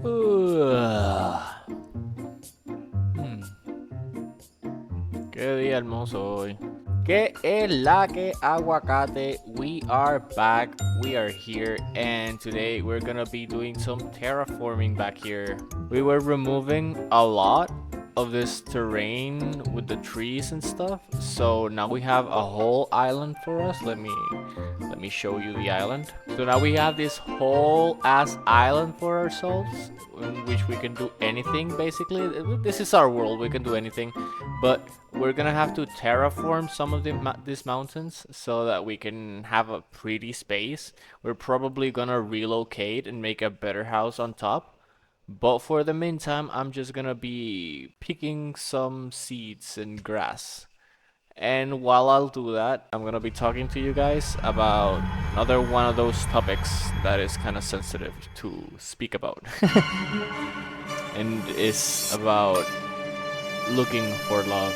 Hmm, Qué día hermoso hoy. Que es la que aguacate? We are back. We are here, and today we're gonna be doing some terraforming back here. We were removing a lot of this terrain with the trees and stuff, so now we have a whole island for us. Let me show you the island. So now we have this whole ass island for ourselves, in which we can do anything basically. This is our world. We can do anything, but we're gonna have to terraform some of these mountains so that we can have a pretty space. We're probably gonna relocate and make a better house on top. But for the meantime, I'm just gonna be picking some seeds and grass. And while I'll do that, I'm gonna be talking to you guys about another one of those topics that is kind of sensitive to speak about. And is about looking for love.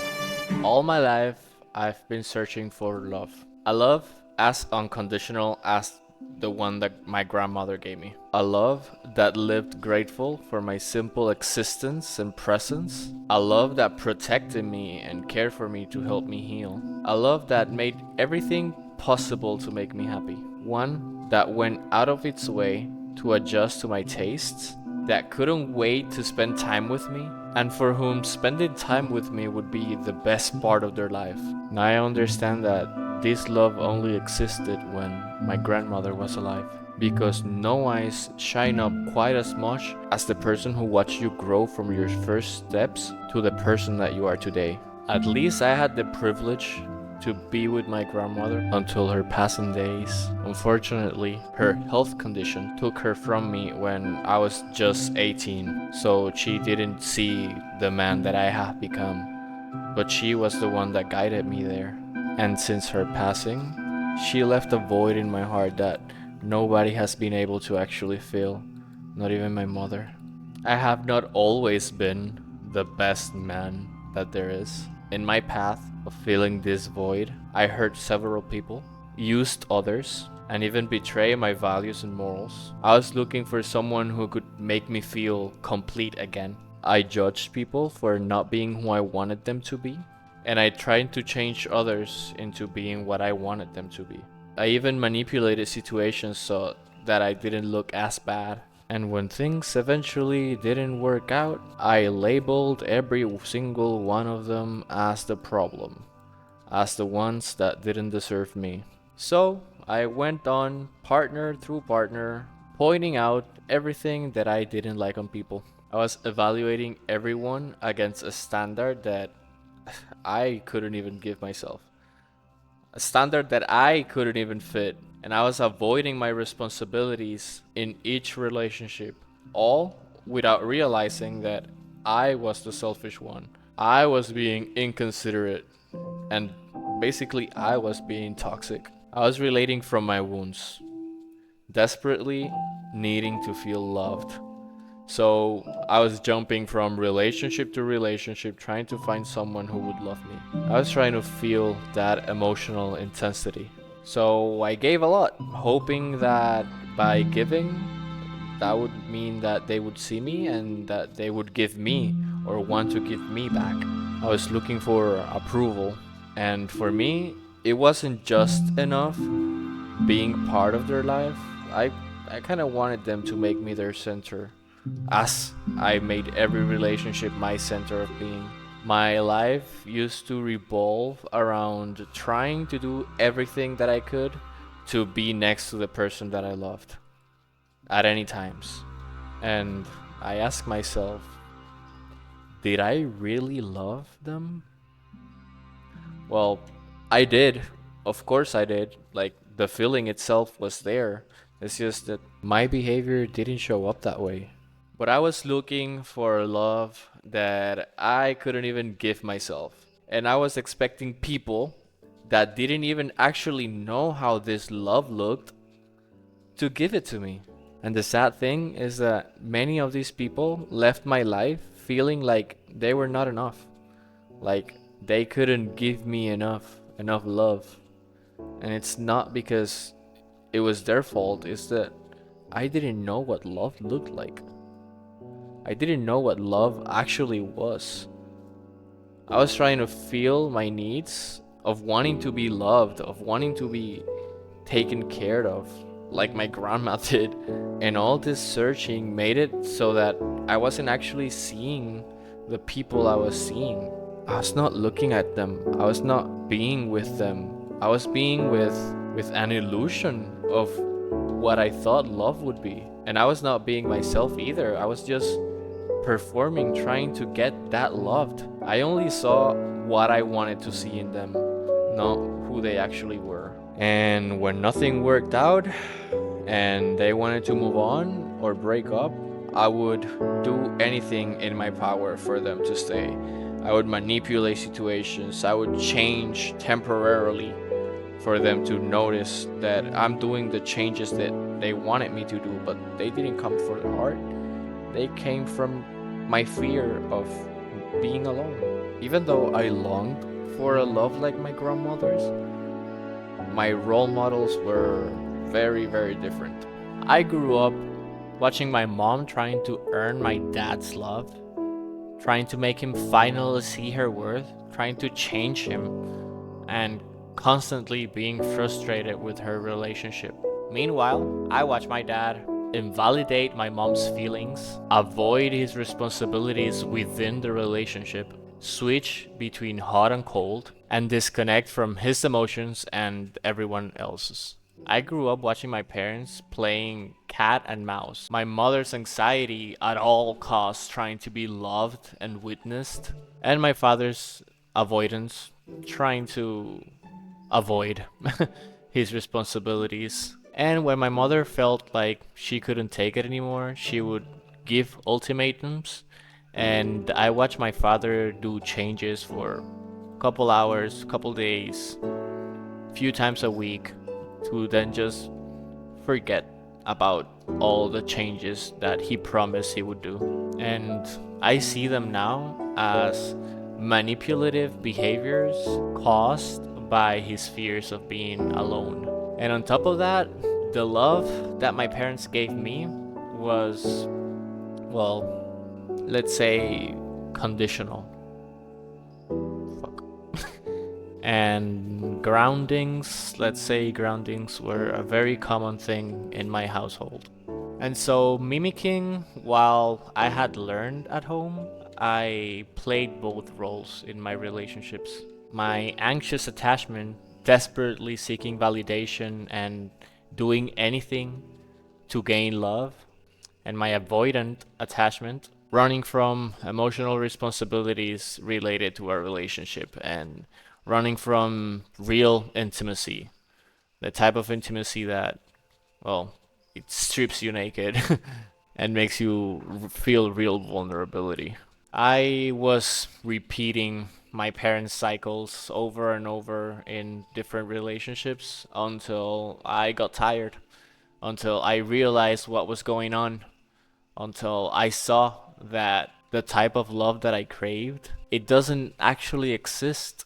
All my life, I've been searching for love. A love as unconditional as the one that my grandmother gave me. A love that lived grateful for my simple existence and presence. A love that protected me and cared for me to help me heal. A love that made everything possible to make me happy. One that went out of its way to adjust to my tastes, that couldn't wait to spend time with me, and for whom spending time with me would be the best part of their life. Now I understand that this love only existed when my grandmother was alive, because no eyes shine up quite as much as the person who watched you grow from your first steps to the person that you are today. At least I had the privilege to be with my grandmother until her passing days. Unfortunately, her health condition took her from me when I was just 18, so she didn't see the man that I have become. But she was the one that guided me there. And since her passing, she left a void in my heart that nobody has been able to actually fill, not even my mother. I have not always been the best man that there is. In my path of filling this void, I hurt several people, used others, and even betrayed my values and morals. I was looking for someone who could make me feel complete again. I judged people for not being who I wanted them to be, and I tried to change others into being what I wanted them to be. I even manipulated situations so that I didn't look as bad. And when things eventually didn't work out, I labeled every single one of them as the problem, as the ones that didn't deserve me. So I went on partner through partner, pointing out everything that I didn't like on people. I was evaluating everyone against a standard that I couldn't even give myself. A standard that I couldn't even fit. And I was avoiding my responsibilities in each relationship, all without realizing that I was the selfish one. I was being inconsiderate, and basically, I was being toxic. I was relating from my wounds, desperately needing to feel loved. So I was jumping from relationship to relationship, trying to find someone who would love me. I was trying to feel that emotional intensity. So I gave a lot, hoping that by giving, that would mean that they would see me and that they would give me or want to give me back. I was looking for approval, and for me, it wasn't just enough being part of their life. I kind of wanted them to make me their center, as I made every relationship my center of being. My life used to revolve around trying to do everything that I could to be next to the person that I loved at any times. And I asked myself, did I really love them? Well, I did. Of course I did. Like, the feeling itself was there. It's just that my behavior didn't show up that way. But I was looking for love that I couldn't even give myself. And I was expecting people that didn't even actually know how this love looked to give it to me. And the sad thing is that many of these people left my life feeling like they were not enough. Like they couldn't give me enough love. And it's not because it was their fault, it's that I didn't know what love looked like. I didn't know what love actually was. I was trying to feel my needs of wanting to be loved, of wanting to be taken care of, like my grandma did. And all this searching made it so that I wasn't actually seeing the people I was seeing. I was not looking at them. I was not being with them. I was being with an illusion of what I thought love would be. And I was not being myself either. I was just performing, trying to get that loved. I only saw what I wanted to see in them, not who they actually were. And when nothing worked out and they wanted to move on or break up, I would do anything in my power for them to stay. I would manipulate situations, I would change temporarily for them to notice that I'm doing the changes that they wanted me to do, but they didn't come from the heart. They came from my fear of being alone. Even though I longed for a love like my grandmother's, my role models were very, very different. I grew up watching my mom trying to earn my dad's love, trying to make him finally see her worth, trying to change him, and constantly being frustrated with her relationship. Meanwhile, I watch my dad invalidate my mom's feelings, avoid his responsibilities within the relationship, switch between hot and cold, and disconnect from his emotions and everyone else's. I grew up watching my parents playing cat and mouse. My mother's anxiety at all costs trying to be loved and witnessed, and my father's avoidance trying to avoid his responsibilities. And when my mother felt like she couldn't take it anymore, she would give ultimatums. And I watched my father do changes for a couple hours, couple days, few times a week to then just forget about all the changes that he promised he would do. And I see them now as manipulative behaviors caused by his fears of being alone. And on top of that, the love that my parents gave me was, well, let's say conditional. Fuck. And groundings, let's say groundings were a very common thing in my household. And so, mimicking while I had learned at home, I played both roles in my relationships. My anxious attachment, desperately seeking validation and doing anything to gain love, and my avoidant attachment, running from emotional responsibilities related to our relationship and running from real intimacy, the type of intimacy that, well, it strips you naked and makes you feel real vulnerability. I was repeating my parents' cycles over and over in different relationships until I got tired, until I realized what was going on, until I saw that the type of love that I craved, it doesn't actually exist.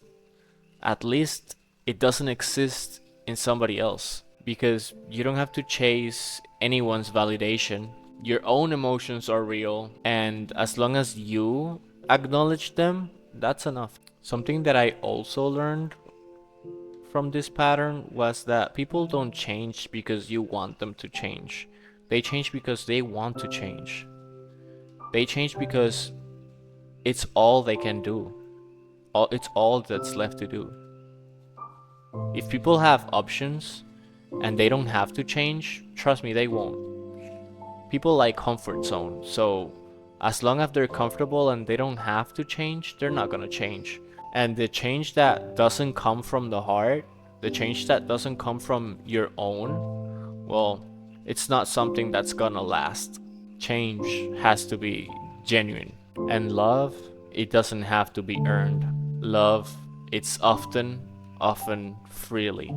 At least it doesn't exist in somebody else, because you don't have to chase anyone's validation. Your own emotions are real, and as long as you acknowledge them, that's enough. Something that I also learned from this pattern was that people don't change because you want them to change. They change because they want to change. They change because it's all they can do. It's all that's left to do. If people have options and they don't have to change, trust me, they won't. People like comfort zone, so as long as they're comfortable and they don't have to change, they're not gonna change. And the change that doesn't come from the heart, the change that doesn't come from your own, well, it's not something that's gonna last. Change has to be genuine. And love, it doesn't have to be earned. Love, it's often freely.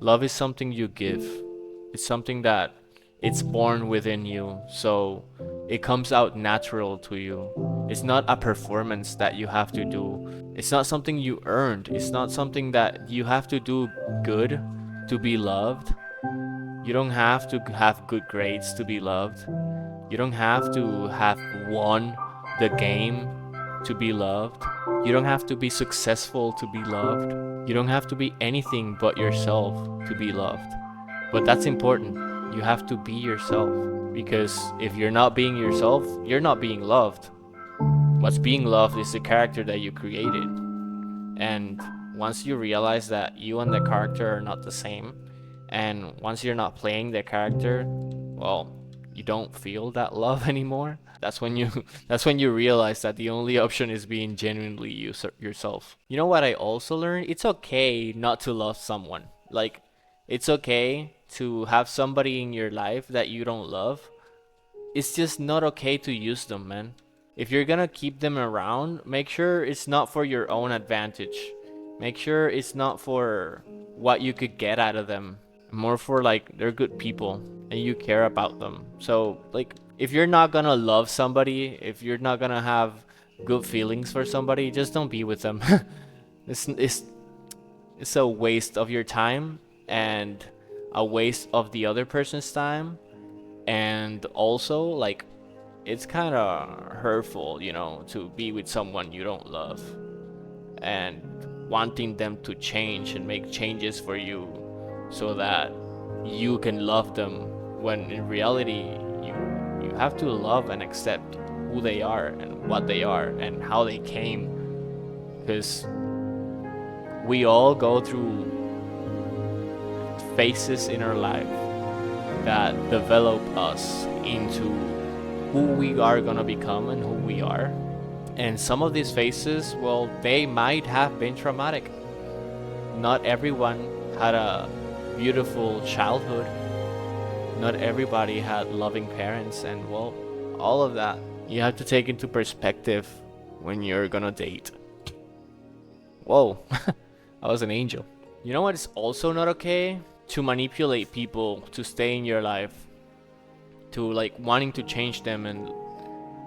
Love is something you give. It's something that it's born within you, so it comes out natural to you. It's not a performance that you have to do. It's not something you earned. It's not something that you have to do good to be loved. You don't have to have good grades to be loved. You don't have to have won the game to be loved. You don't have to be successful to be loved. You don't have to be anything but yourself to be loved. But that's important. You have to be yourself. Because if you're not being yourself, you're not being loved. What's being loved is the character that you created. And once you realize that you and the character are not the same, and once you're not playing the character, well, you don't feel that love anymore. That's when you that's when you realize that the only option is being genuinely yourself. You know what I also learned? It's okay not to love someone. Like, it's okay to have somebody in your life that you don't love. It's just not okay to use them, man. If you're gonna keep them around, make sure it's not for your own advantage. Make sure it's not for what you could get out of them. More for like they're good people and you care about them. So like if you're not gonna love somebody, if you're not gonna have good feelings for somebody, just don't be with them. it's it's it's a waste of your time and a waste of the other person's time, and also like it's kind of hurtful, to be with someone you don't love and wanting them to change and make changes for you so that you can love them, when in reality you have to love and accept who they are and what they are and how they came, because we all go through phases in our life that develop us into who we are gonna become and who we are. And some of these phases, well, they might have been traumatic. Not everyone had a beautiful childhood. Not everybody had loving parents, and well, all of that you have to take into perspective when you're gonna date. Whoa, I was an angel. You know what is also not okay? To manipulate people to stay in your life, to like wanting to change them and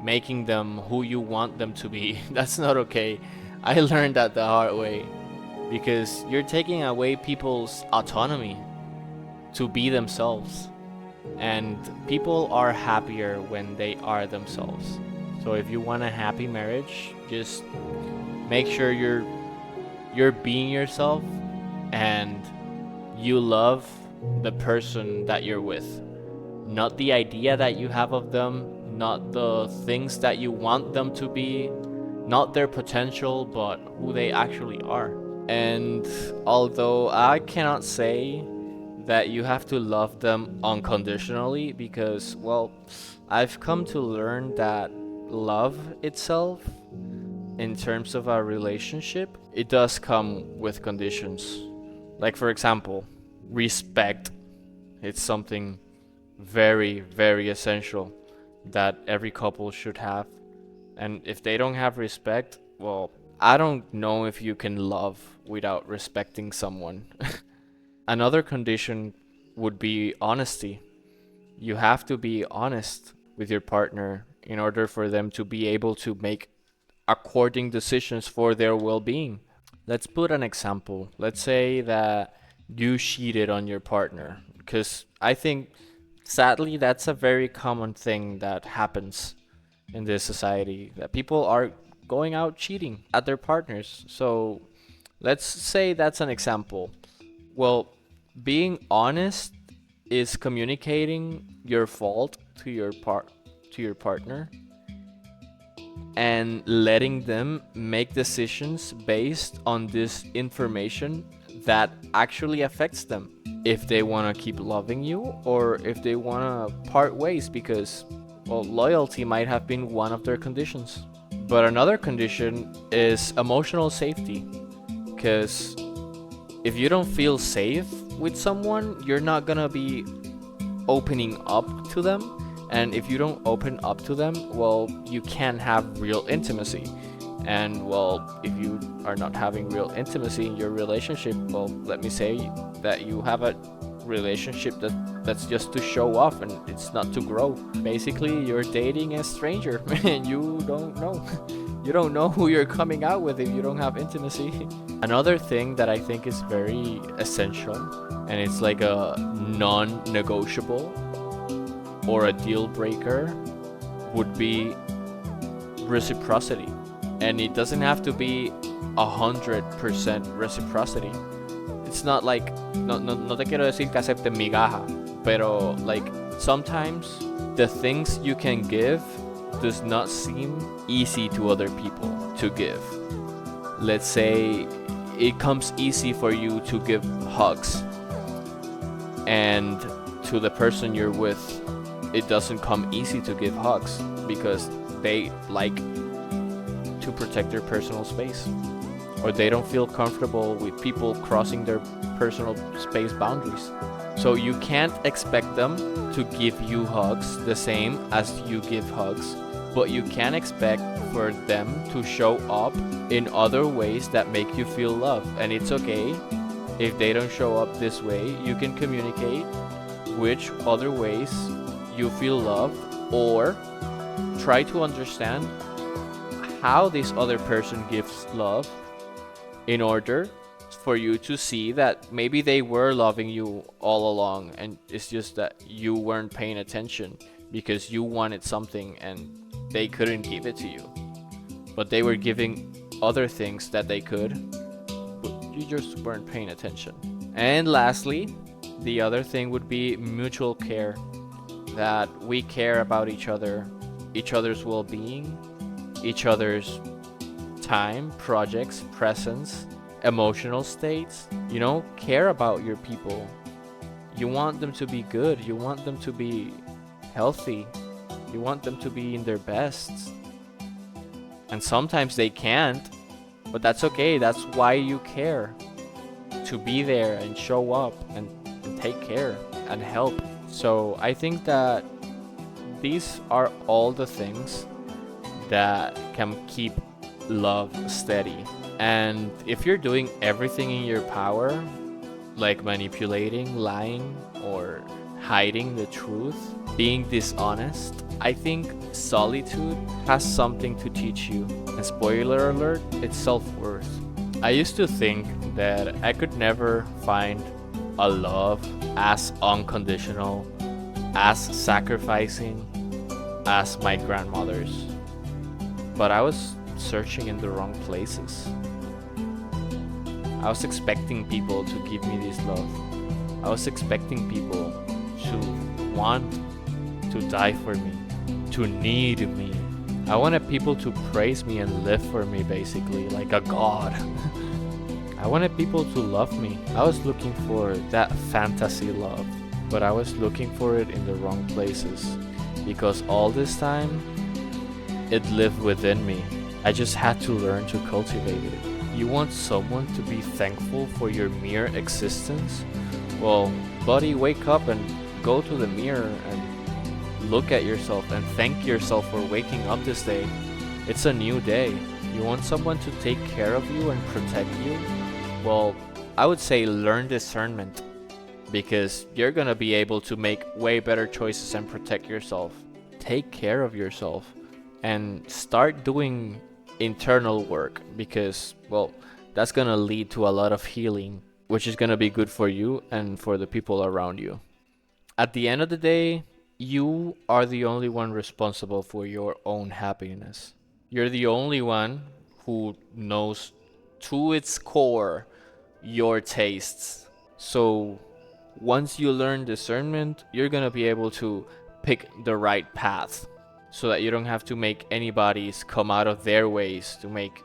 making them who you want them to be. That's not okay. I learned that the hard way, because you're taking away people's autonomy to be themselves, and people are happier when they are themselves. So if you want a happy marriage, just make sure you're being yourself and you love the person that you're with, not the idea that you have of them, not the things that you want them to be, not their potential, but who they actually are. And although I cannot say that you have to love them unconditionally, because, well, I've come to learn that love itself, in terms of a relationship, it does come with conditions. Like, for example, respect. It's something very, very essential that every couple should have. And if they don't have respect, well, I don't know if you can love without respecting someone. Another condition would be honesty. You have to be honest with your partner in order for them to be able to make according decisions for their well-being. Let's put an example. Let's say that you cheated on your partner, because I think sadly that's a very common thing that happens in this society, that people are going out cheating at their partners. So let's say that's an example. Well, being honest is communicating your fault to your partner and letting them make decisions based on this information that actually affects them, if they want to keep loving you or if they want to part ways, because, well, loyalty might have been one of their conditions. But another condition is emotional safety, because if you don't feel safe with someone, you're not gonna be opening up to them. And if you don't open up to them, well, you can't have real intimacy. And, well, if you are not having real intimacy in your relationship, well, let me say that you have a relationship that's just to show off and it's not to grow. Basically, you're dating a stranger and you don't know. You don't know who you're coming out with if you don't have intimacy. Another thing that I think is very essential, and it's like a non-negotiable, or a deal breaker would be reciprocity. And it doesn't have to be 100% reciprocity. It's not like, no te quiero decir que acepten migaja, pero like sometimes the things you can give does not seem easy to other people to give. Let's say it comes easy for you to give hugs, and to the person you're with, it doesn't come easy to give hugs because they like to protect their personal space, or they don't feel comfortable with people crossing their personal space boundaries. So you can't expect them to give you hugs the same as you give hugs, but you can expect for them to show up in other ways that make you feel love. And it's okay if they don't show up this way. You can communicate which other ways you feel loved, or try to understand how this other person gives love in order for you to see that maybe they were loving you all along, and it's just that you weren't paying attention because you wanted something and they couldn't give it to you, but they were giving other things that they could, but you just weren't paying attention. And lastly, the other thing would be mutual care, that we care about each other's well-being, each other's time, projects, presence, emotional states. You know, care about your people. You want them to be good. You want them to be healthy. You want them to be in their best. And sometimes they can't, but that's okay. That's why you care. To be there and show up and take care and help. So I think that these are all the things that can keep love steady. And if you're doing everything in your power, like manipulating, lying, or hiding the truth, being dishonest, I think solitude has something to teach you. And spoiler alert, it's self-worth. I used to think that I could never find a love as unconditional, as sacrificing as my grandmother's. But I was searching in the wrong places. I was expecting people to give me this love. I was expecting people to want to die for me, to need me. I wanted people to praise me and live for me, basically, like a god. I wanted people to love me. I was looking for that fantasy love, but I was looking for it in the wrong places, because all this time, it lived within me. I just had to learn to cultivate it. You want someone to be thankful for your mere existence? Well, buddy, wake up and go to the mirror and look at yourself and thank yourself for waking up this day. It's a new day. You want someone to take care of you and protect you? Well, I would say learn discernment, because you're gonna be able to make way better choices and protect yourself. Take care of yourself and start doing internal work, because, well, that's gonna lead to a lot of healing, which is gonna be good for you and for the people around you. At the end of the day, you are the only one responsible for your own happiness. You're the only one who knows to its core your tastes. So once you learn discernment, you're gonna be able to pick the right path, so that you don't have to make anybody's come out of their ways to make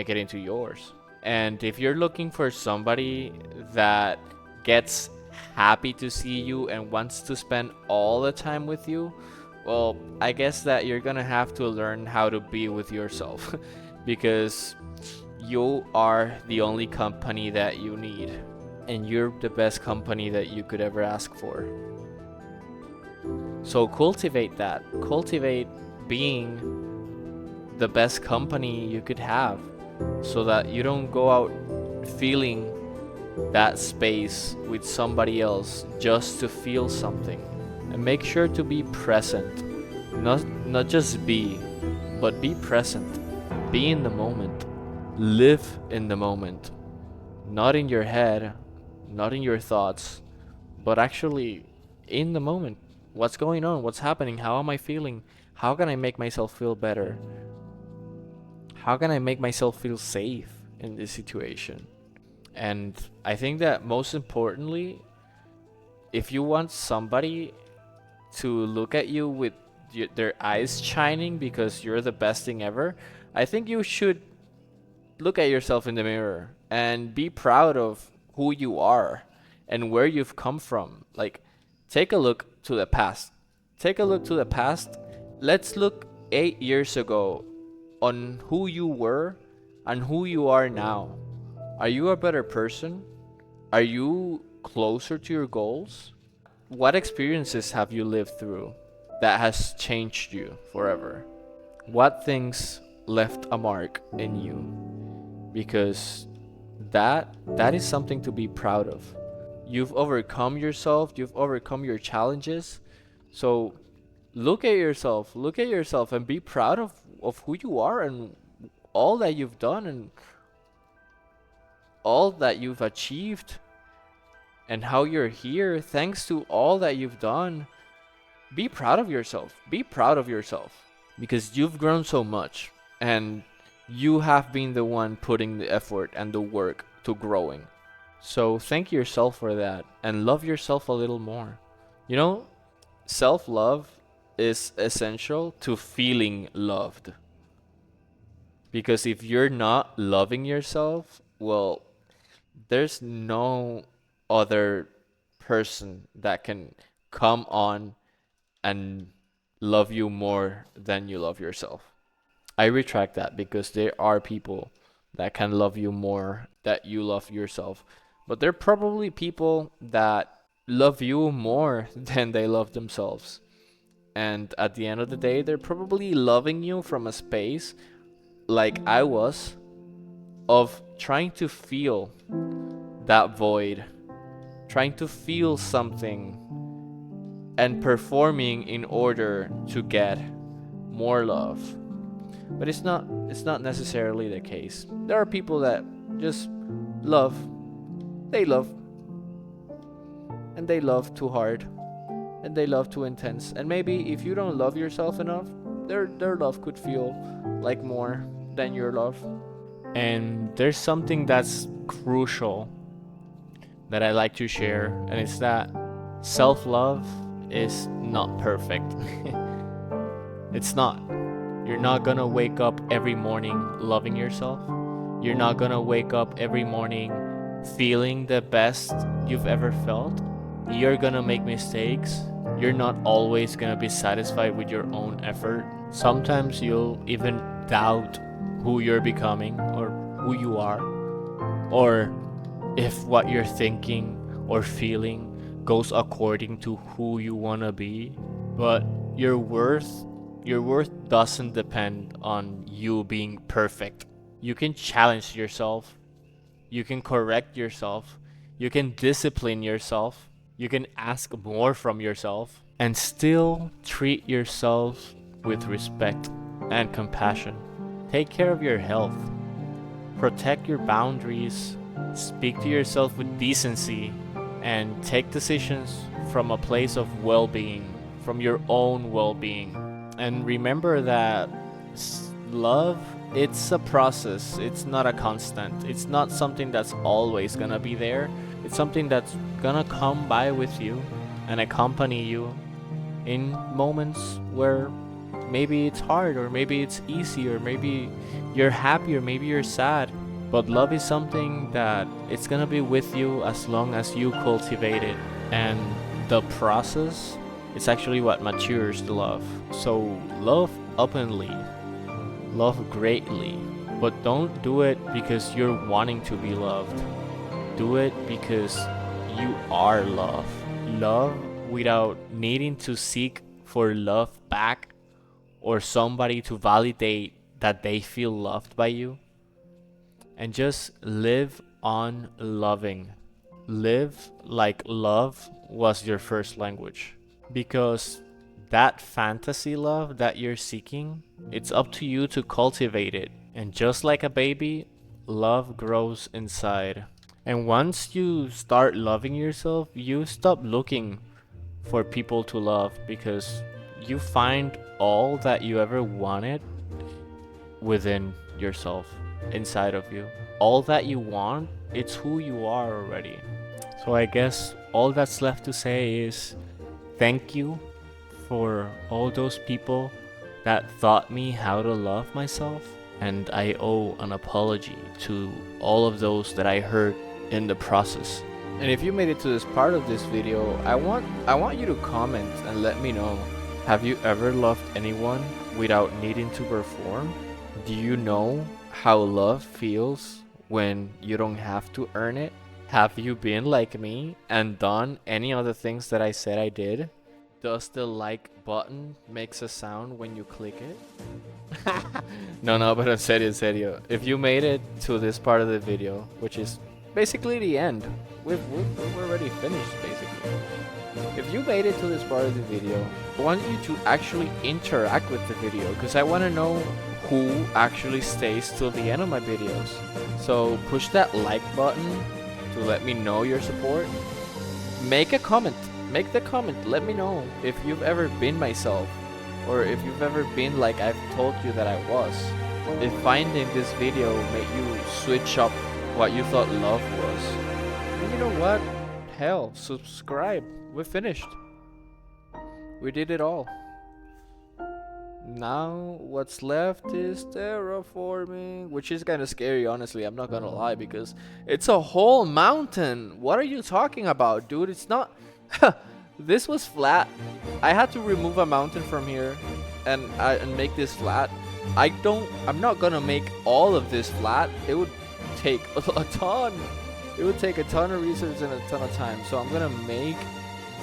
it into yours. And if you're looking for somebody that gets happy to see you and wants to spend all the time with you, well, I guess that you're gonna have to learn how to be with yourself because you are the only company that you need, and you're the best company that you could ever ask for. So cultivate that. Cultivate being the best company you could have, so that you don't go out feeling that space with somebody else just to feel something. And make sure to be present. Not just be, but be present. Be in the moment. Live in the moment. Not in your head, not in your thoughts, but actually in the moment. What's going on? What's happening? How am I feeling? How can I make myself feel better? How can I make myself feel safe in this situation? And I think that most importantly, if you want somebody to look at you with their eyes shining because you're the best thing ever, I think you should look at yourself in the mirror and be proud of who you are and where you've come from. Like, take a look to the past. Take a look to the past. Let's look 8 years ago on who you were and who you are now. Are you a better person? Are you closer to your goals? What experiences have you lived through that has changed you forever? What things left a mark in you? Because that is something to be proud of. You've overcome yourself, you've overcome your challenges. So look at yourself and be proud of who you are and all that you've done and all that you've achieved and how you're here thanks to all that you've done. Be proud of yourself. Be proud of yourself because you've grown so much and you have been the one putting the effort and the work to growing. So thank yourself for that and love yourself a little more. You know, self love is essential to feeling loved. Because if you're not loving yourself, well, there's no other person that can come on and love you more than you love yourself. I retract that because there are people that can love you more that you love yourself. But there are probably people that love you more than they love themselves. And at the end of the day, they're probably loving you from a space like I was of trying to feel that void, trying to feel something and performing in order to get more love. But it's not necessarily the case. There are people that just love. They love and they love too hard and they love too intense. And maybe if you don't love yourself enough, their love could feel like more than your love. And there's something that's crucial that I like to share, and it's that self-love is not perfect. It's not. You're not gonna wake up every morning loving yourself. You're not gonna wake up every morning feeling the best you've ever felt. You're gonna make mistakes. You're not always gonna be satisfied with your own effort. Sometimes you'll even doubt who you're becoming or who you are, or if what you're thinking or feeling goes according to who you wanna be. But your worth doesn't depend on you being perfect. You can challenge yourself, you can correct yourself, you can discipline yourself, you can ask more from yourself, and still treat yourself with respect and compassion. Take care of your health, protect your boundaries, speak to yourself with decency, and take decisions from a place of well being, from your own well being. And remember that love, it's a process, it's not a constant, it's not something that's always gonna be there. It's something that's gonna come by with you and accompany you in moments where maybe it's hard, or maybe it's easy, or maybe you're happy, or maybe you're sad. But love is something that it's gonna be with you as long as you cultivate it. And the process, it's actually what matures the love. So love openly, love greatly, but don't do it because you're wanting to be loved. Do it because you are love. Love without needing to seek for love back or somebody to validate that they feel loved by you. And just live on loving. Live like love was your first language. Because that fantasy love that you're seeking, it's up to you to cultivate it. And just like a baby, love grows inside. And once you start loving yourself, you stop looking for people to love, because you find all that you ever wanted within yourself, inside of you. All that you want, it's who you are already. So I guess all that's left to say is thank you for all those people that taught me how to love myself, and I owe an apology to all of those that I hurt in the process. And if you made it to this part of this video, I want you to comment and let me know. Have you ever loved anyone without needing to perform? Do you know how love feels when you don't have to earn it? Have you been like me and done any of the things that I said I did? Does the like button makes a sound when you click it? No, but en serio. If you made it to this part of the video, which is basically the end, we've already finished basically. If you made it to this part of the video, I want you to actually interact with the video, because I want to know who actually stays till the end of my videos. So push that like button to let me know your support. Make a comment. Make the comment. Let me know if you've ever been myself, or if you've ever been like I've told you that I was. If finding this video made you switch up what you thought love was, and you know what? Hell, subscribe. We're finished. We did it all. Now what's left is terraforming, which is kind of scary, honestly. I'm not gonna lie, because it's a whole mountain. What are you talking about, dude? It's not. This was flat. I had to remove a mountain from here and make this flat. I'm not gonna make all of this flat. It would take a ton. It would take a ton of research and a ton of time. So I'm gonna make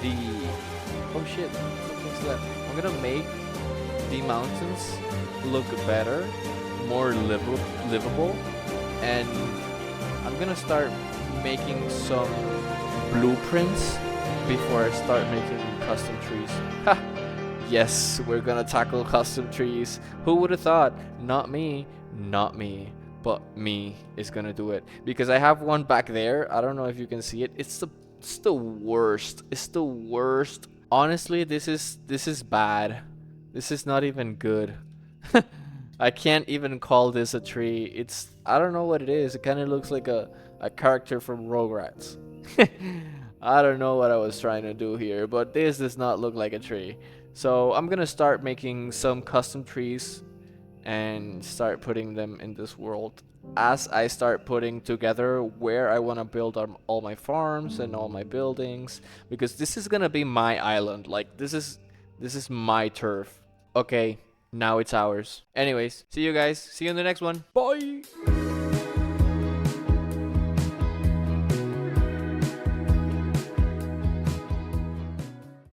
the oh shit, what's that? I'm gonna make the mountains look better, more livable, and I'm gonna start making some blueprints before I start making custom trees. Ha! Yes, we're gonna tackle custom trees. Who would have thought? Not me, but me is gonna do it, because I have one back there. I don't know if you can see it. It's the worst. It's the worst. Honestly, this is bad. This is not even good. I can't even call this a tree. I don't know what it is. It kind of looks like a character from Rugrats. I don't know what I was trying to do here, but this does not look like a tree. So I'm gonna start making some custom trees and start putting them in this world. As I start putting together where I want to build all my farms and all my buildings, because this is gonna be my island. Like this is my turf. Okay, now it's ours. Anyways, see you guys. See you in the next one. Bye.